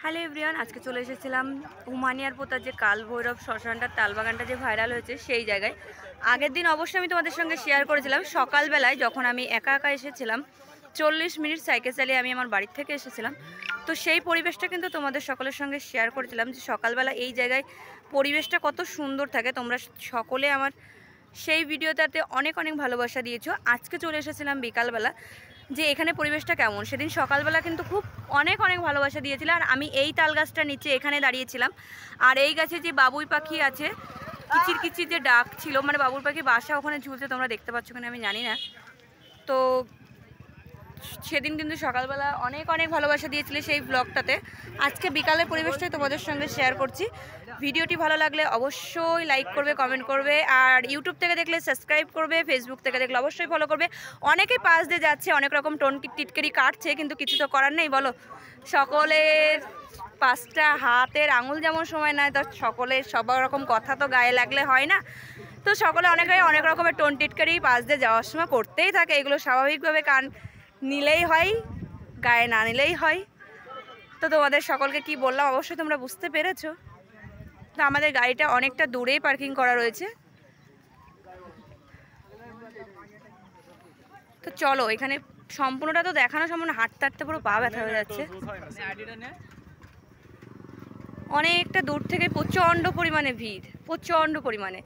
Hello everyone, আজকে চলে এসেছিলাম হুমানিয়ার পোতার যে কাল ভৈরব শ্মশানটার তালবাগানটা যে ভাইরাল হয়েছে সেই জায়গায়। আগের দিন অবশ্যই আমি তোমাদের সঙ্গে শেয়ার করেছিলাম সকালবেলায় যখন আমি একা একা এসেছিলাম, 40 মিনিট সাইকেল চালিয়ে আমি আমার বাড়ির থেকে এসেছিলাম। তো সেই পরিবেশটা কিন্তু তোমাদের সকলের সঙ্গে শেয়ার করেছিলাম যে সকালবেলা এই জায়গায় পরিবেশটা কত সুন্দর থাকে। তোমরা সকলে আমার সেই ভিডিওটাতে অনেক অনেক ভালোবাসা দিয়েছো। আজকে চলে এসেছিলাম বিকালবেলা যে এখানে পরিবেশটা কেমন। সেদিন সকালবেলা কিন্তু খুব অনেক অনেক ভালোবাসা দিয়েছিল। আর আমি এই তাল গাছটার নিচে এখানে দাঁড়িয়েছিলাম, আর এই গাছে যে বাবুই পাখি আছে কিচির কিচির যে ডাক ছিল, মানে বাবুই পাখি বাসা ওখানে ঝুলছে, তোমরা দেখতে পাচ্ছ কিনা আমি জানি না। তো সেদিন কিন্তু সকালবেলা অনেক অনেক ভালোবাসা দিয়েছিলে সেই ব্লগটাতে। আজকে বিকালের পরিবেশটাই তোমাদের সঙ্গে শেয়ার করছি। ভিডিওটি ভালো লাগলে অবশ্যই লাইক করবে, কমেন্ট করবে, আর ইউটিউব থেকে দেখলে সাবস্ক্রাইব করবে, ফেসবুক থেকে দেখলে অবশ্যই ফলো করবে। অনেকেই পাশ দিয়ে যাচ্ছে, অনেক রকম টিটকারি কাটছে, কিন্তু কিছু তো করার নেই বলো। সকলের 5টা হাতের আঙুল যেমন সময় নেয়, তো সকলের সব রকম কথা তো গায়ে লাগলে হয় না। তো সকলে অনেক রকমের টিটকারি পাশ দিয়ে যাওয়ার সময় করতেই থাকে। এগুলো স্বাভাবিকভাবে কান নিলেই হয়, গায়ে না নিলেই হয়। তো তোমাদের সকলকে কি বললাম অবশ্যই তোমরা বুঝতে পেরেছো। তো আমাদের গাড়িটা অনেকটা দূরেই পার্কিং করা রয়েছে। তো চলো, এখানে সম্পূর্ণটা তো দেখানো সম্পূর্ণ, হাঁটতে হাঁটতে পুরো পা ব্যথা হয়ে যাচ্ছে। অনেকটা দূর থেকে প্রচণ্ড পরিমাণে ভিড়, প্রচণ্ড পরিমাণে।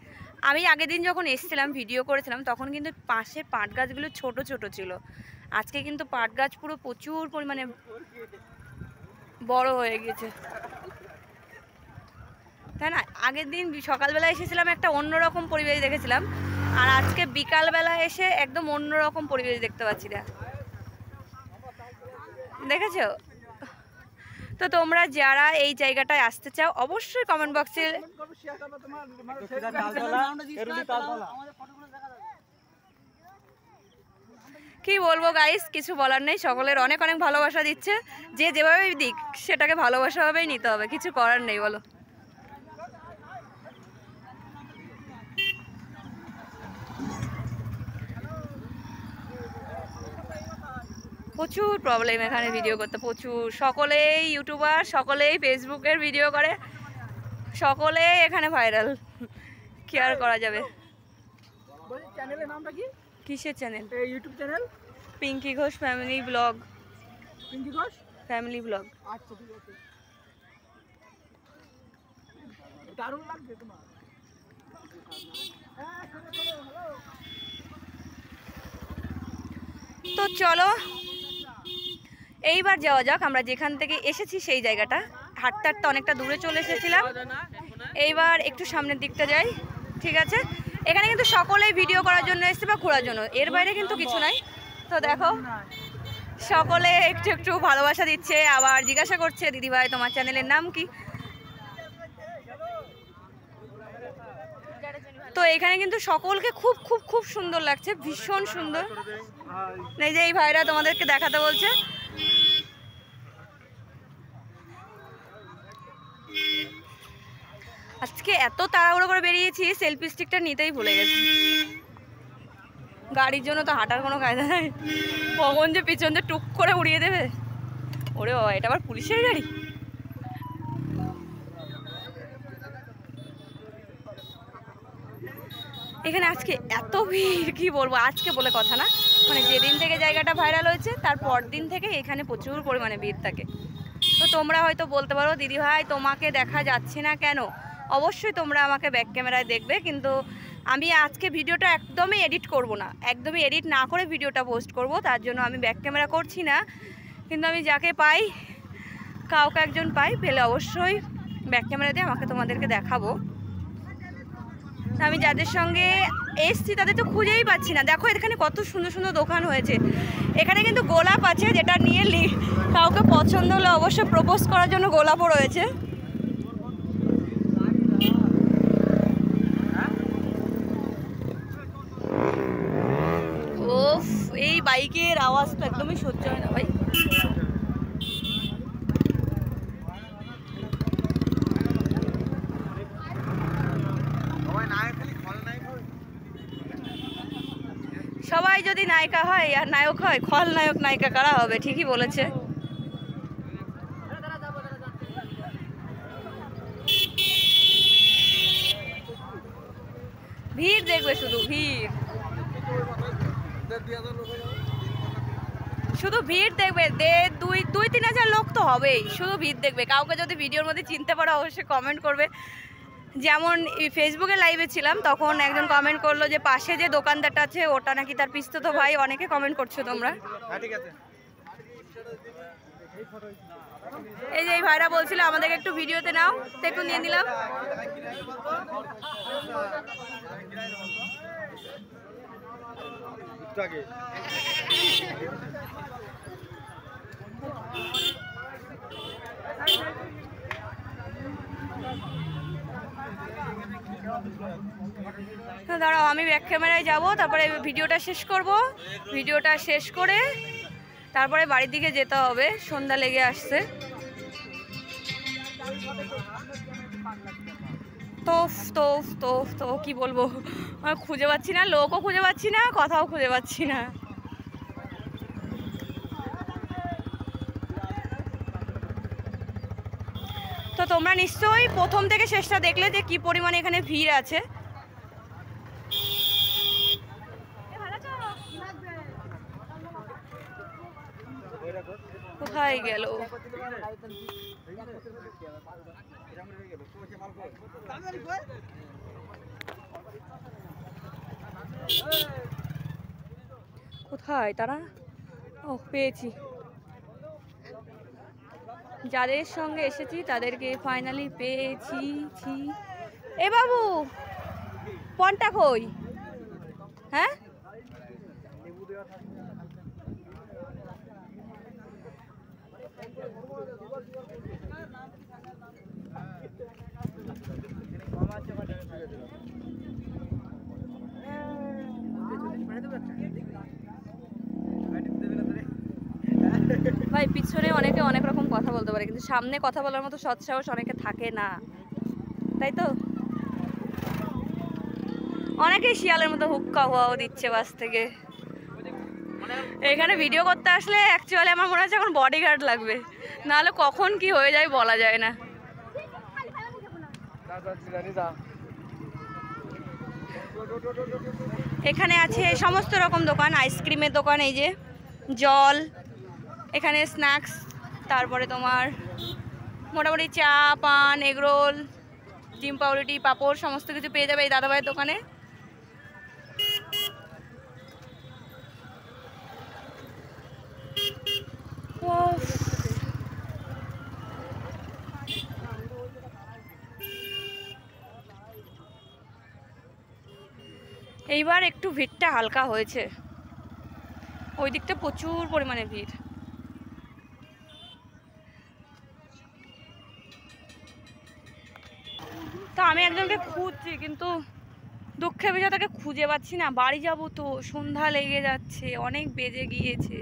আমি আগের দিন যখন এসেছিলাম ভিডিও করেছিলাম তখন কিন্তু পাশে পাট গাছগুলো ছোট ছোট ছিল। আজকে কিন্তু পাট গাছ পুরো প্রচুর পরিমাণে বড় হয়ে গেছে, তাই না? আগের দিন সকালবেলা এসেছিলাম একটা অন্যরকম পরিবেশ দেখেছিলাম, আর আজকে বিকালবেলা এসে একদম অন্যরকম পরিবেশ দেখতে পাচ্ছি না, দেখেছো? তো তোমরা যারা এই জায়গাটায় আসতে চাও অবশ্যই কমেন্ট বক্সে কি বলবো গাইস, কিছু বলার নেই। সকলের অনেক অনেক ভালোবাসা দিচ্ছে, যে যেভাবে দিক সেটাকে ভালোবাসাভাবেই নিতে হবে, কিছু করার নেই বলো। প্রচুর প্রবলেম এখানে ভিডিও করতে, প্রচুর। সকলেই ইউটিউবার, সকলেই ফেসবুকের ভিডিও করে, সকলেই এখানে ভাইরাল, কি আর করা যাবে। চ্যানেলের নামটা কি? কিসের channel? YouTube channel Pinky Ghosh family vlog. Pinky Ghosh family vlog. আচ্ছা ঠিক আছে, দারুণ লাগবে তোমার। তো চলো এইবার যাওয়া যাক আমরা যেখান থেকে এসেছি সেই জায়গাটা। হাঁটতে হাঁটতে অনেকটা দূরে চলে এসেছিলাম, এইবার একটু সামনের দিকটা যাই, ঠিক আছে? এখানে কিন্তু সকলেই ভিডিও করার জন্য এসছে বা ঘোরার জন্য, এর বাইরে কিন্তু কিছু নাই। তো দেখো সকলে একটু একটু ভালোবাসা দিচ্ছে, আবার জিজ্ঞাসা করছে দিদিভাই তোমার চ্যানেলের নাম কি। তো এখানে কিন্তু সকলকে খুব খুব খুব সুন্দর লাগছে, ভীষণ সুন্দর। এই যে এই ভাইরা তোমাদেরকে দেখাতে বলছে। আজকে এত তাড়াহুড়ো করে বেরিয়েছি, সেলফি স্টিকটা নিতেই ভুলে গেছি। গাড়ির জন্য তো হাঁটার কোনো কায়দা নেই, কখন যে পিছন যে টুক করে উড়িয়ে দেবে। ওরে বাবা, এটা আবার পুলিশের গাড়ি। এখানে আজকে এত ভিড় কি বলবো, আজকে বলে কথা না, মানে যেদিন থেকে জায়গাটা ভাইরাল হয়েছে তার পর দিন থেকে এখানে প্রচুর পরিমাণে ভিড় থাকে। তো তোমরা হয়তো বলতে পারো দিদিভাই তোমাকে দেখা যাচ্ছে না কেন? অবশ্যই তোমরা আমাকে ব্যাক ক্যামেরায় দেখবে, কিন্তু আমি আজকে ভিডিওটা একদমই এডিট করব না, একদমই এডিট না করে ভিডিওটা পোস্ট করব, তার জন্য আমি ব্যাক ক্যামেরা করছি না। কিন্তু আমি যাকে পাই, কাউকে একজন পাই, পেলে অবশ্যই ব্যাক ক্যামেরা দিয়ে আমাকে তোমাদেরকে দেখাবো। আমি যাদের সঙ্গে এসছি তাদের তো খুঁজেই পাচ্ছি না। দেখো এখানে কত সুন্দর সুন্দর দোকান হয়েছে। এখানে কিন্তু গোলাপ আছে, যেটা নিয়ে কাউকে পছন্দ হলে অবশ্যই প্রপোজ করার জন্য গোলাপও রয়েছে। ওফ, এই বাইকের আওয়াজ তো একদমই সহ্য হয় না ভাই। সবাই যদি নায়িকা হয় আর নায়ক হয়, খলনায়ক নায়িকা কারা হবে? ঠিকই বলেছে। দেখবে, শুধু ভিড়, শুধু ভিড় দেখবে। 2-3 হাজার লোক তো হবেই, শুধু ভিড় দেখবে। কাউকে যদি ভিডিওর মধ্যে চিনতে পারো অবশ্যই কমেন্ট করবে। যেমন ফেসবুকে লাইভে ছিলাম, তখন একজন কমেন্ট করলো যে পাশে যে দোকানদারটা আছে ওটা নাকি তার পিস্তত ভাই। অনেকে কমেন্ট করছো তোমরা। ঠিক আছে। এই যে এই ভাইরা বলছিল আমাদেরকে একটু ভিডিওতে নাও, তো একটু নিয়ে নিলাম। দাঁড়াও, আমি ব্যাক ক্যামেরায় যাবো, তারপরে ভিডিওটা শেষ করব। ভিডিওটা শেষ করে তারপরে বাড়ির দিকে যেতে হবে, সন্ধ্যা লেগে আসছে। তোফ তোফ তোফ তো কি বলবো, খুঁজে পাচ্ছি না, লোকও খুঁজে পাচ্ছি না, কথাও খুঁজে পাচ্ছি না। তো তোমরা নিশ্চয়ই প্রথম থেকে শেষটা দেখলে যে কি পরিমাণে এখানে ভিড় আছে। কোথায় গেল? কোথায় তারা? ও, পেয়েছি। যাদের সঙ্গে এসেছি তাদেরকে ফাইনালি পেয়েছি। এ বাবু, পনটা কই? হ্যাঁ, ভাই পিছনে অনেকে অনেক রকম কথা বলতে পারে, কিন্তু সামনে কথা বলার মতো সৎসাহস অনেকে থাকে না, তাই তো? অনেকেই শিয়ালের মতো হুক্কা হওয়াও দিচ্ছে বাস থেকে। এখানে ভিডিও করতে আসলে অ্যাকচুয়ালি আমার মনে হচ্ছে এখন বডিগার্ড লাগবে, নাহলে কখন কি হয়ে যায় বলা যায় না। এখানে আছে সমস্ত রকম দোকান, আইসক্রিমের দোকান, এই যে জল, এখানে স্ন্যাক্স, তারপরে তোমার মোটামুটি চা, পান, এগরোল, ডিম পাউরুটি, পাঁপড় সমস্ত কিছু পেয়ে যাবে এই দাদাভাইয়ের দোকানে। এইবার একটু ভিড়টা হালকা হয়েছে, ওই দিকটা প্রচুর পরিমাণে ভিড়। তো আমি একজনকে খুঁজছি, কিন্তু দুঃখের বিষয় তাকে খুঁজে পাচ্ছি না। বাড়ি যাবো তো, সন্ধ্যা লেগে যাচ্ছে, অনেক বেজে গিয়েছে।